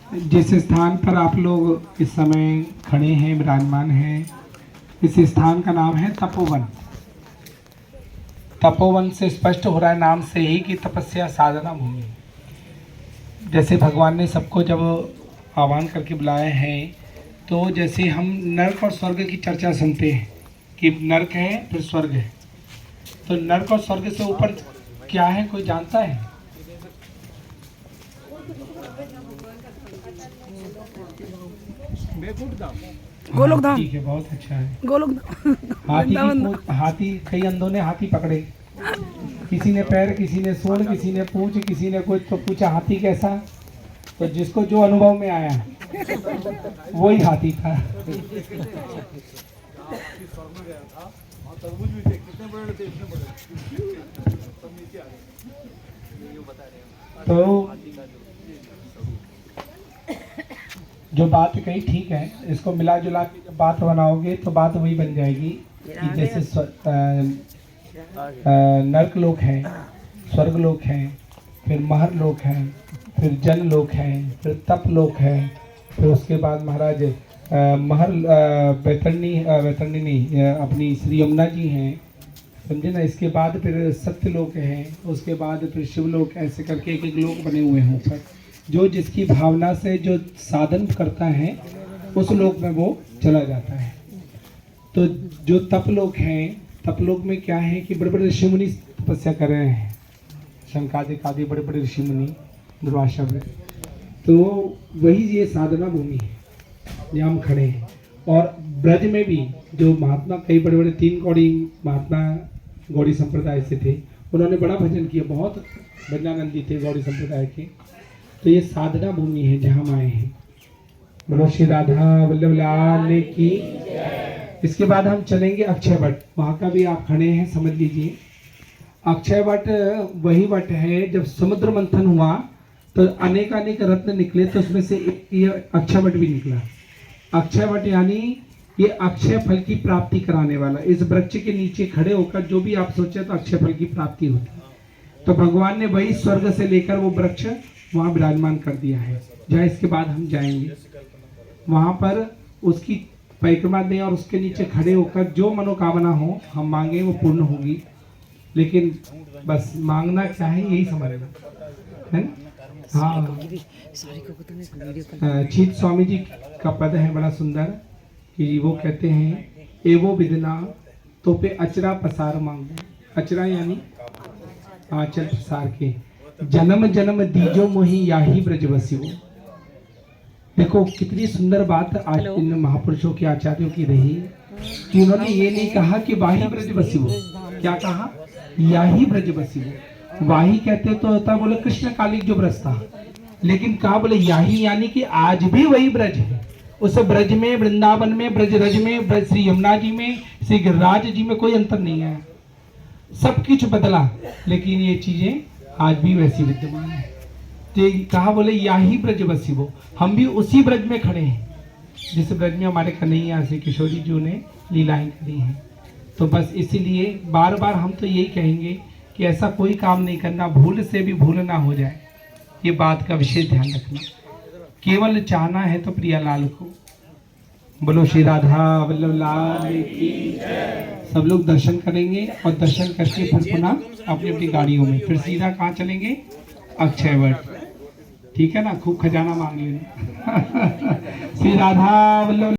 जिस स्थान पर आप लोग इस समय खड़े हैं, विराजमान हैं, इस स्थान का नाम है तपोवन। तपोवन से स्पष्ट हो रहा है नाम से ही कि तपस्या साधना भूमि। जैसे भगवान ने सबको जब आह्वान करके बुलाए हैं, तो जैसे हम नरक और स्वर्ग की चर्चा सुनते हैं कि नरक है फिर स्वर्ग है, तो नरक और स्वर्ग से ऊपर क्या है, कोई जानता है? गोलोक धाम। ठीक है, बहुत अच्छा है। गोलोक धाम। हाथी कई अंधों ने हाथी पकड़े, किसी ने पैर, किसी ने सूंड, किसी ने पूंछ, किसी ने कुछ, तो पूछा हाथी कैसा, तो जिसको जो अनुभव में आया वही हाथी था। तो जो बात कही ठीक है, इसको मिला जुला बात बनाओगे तो बात वही बन जाएगी कि जैसे नरक लोक है, स्वर्ग लोक है, फिर महर लोक है, फिर जन लोक है, फिर तप लोक है, फिर उसके बाद महाराज महर वैतरणी नहीं, अपनी श्री यमुना जी हैं, समझे ना। इसके बाद फिर सत्य लोक है, उसके बाद फिर शिवलोक, ऐसे करके एक एक लोक बने हुए हैं ऊपर। जो जिसकी भावना से जो साधन करता है उस लोक में वो चला जाता है। तो जो तपलोक हैं, तपलोक में क्या है कि बड़े बड़े ऋषि मुनि तपस्या कर रहे हैं, शंकादिक आदि बड़े बड़े ऋषि मुनि, दुर्वासा में। तो वही ये साधना भूमि है जहाँ हम खड़े हैं। और ब्रज में भी जो महात्मा, कई बड़े बड़े 3 गौड़ी महात्मा गौड़ी संप्रदाय से थे, उन्होंने बड़ा भजन किया, बहुत भजनानंदी थे गौड़ी संप्रदाय के। तो ये साधना भूमि है जहाँ हम आए हैं। बोलो श्री राधा वल्लभ लाल की। इसके बाद हम चलेंगे अक्षय वट, वहाँ का भी आप खड़े हैं, समझ लीजिए। अक्षय वट वही वट है, जब समुद्र मंथन हुआ तो अनेक अनेक रत्न निकले, तो उसमें से ये अक्षय वट भी निकला। अक्षय वट यानी ये अक्षय फल की प्राप्ति कराने वाला। इस वृक्ष के नीचे खड़े होकर जो भी आप सोचे तो अक्षय फल की प्राप्ति होती है। तो भगवान ने वही स्वर्ग से लेकर वो वृक्ष वहाँ विराजमान कर दिया है, जहाँ इसके बाद हम जाएंगे। वहाँ पर उसकी परिक्रमा दें और उसके नीचे खड़े होकर जो मनोकामना हो हम मांगे वो पूर्ण होगी। लेकिन बस मांगना क्या है यही समझना है। हाँ, चीत स्वामी जी का पद है बड़ा सुंदर कि वो कहते हैं एवो विदना तो पे अचरा पसार मांगो। अचरा यानी आंचल पसार के, जन्म जन्म दीजो मोहि याही ब्रजवसियो। देखो कितनी सुंदर बात आज इन महापुरुषों के आचार्यों की रही कि उन्होंने ये नहीं कहा कि वाही ब्रजवसियो, क्या कहा? याही ब्रजवसियो। वाही कहते तो होता बोले कृष्ण कालिक जो ब्रज था, लेकिन कहा बोले याही यानी कि आज भी वही ब्रज है। उस ब्रज में, वृंदावन में, ब्रज रज में, ब्रज श्री यमुना जी में, श्री गिरिराज जी में कोई अंतर नहीं है। सब कुछ बदला, लेकिन ये चीजें आज भी वैसी विद्यमान है। तो कहा बोले याही ब्रज बसिबो, हम भी उसी ब्रज में खड़े हैं जिस ब्रज में हमारे कन्हैया श्री किशोरी जी ने लीलाएं करी हैं। तो बस इसीलिए बार बार हम तो यही कहेंगे कि ऐसा कोई काम नहीं करना, भूल से भी भूल ना हो जाए, ये बात का विशेष ध्यान रखना। केवल चाहना है तो प्रियालाल को। बोलो श्री राधा वल्लभ लाल की। सब लोग दर्शन करेंगे और दर्शन करके फिर पुनः अपनी अपनी गाड़ियों में फिर सीधा कहाँ चलेंगे? अक्षय वट। ठीक है ना, खूब खजाना मांग लेना। श्री राधा वल्लभ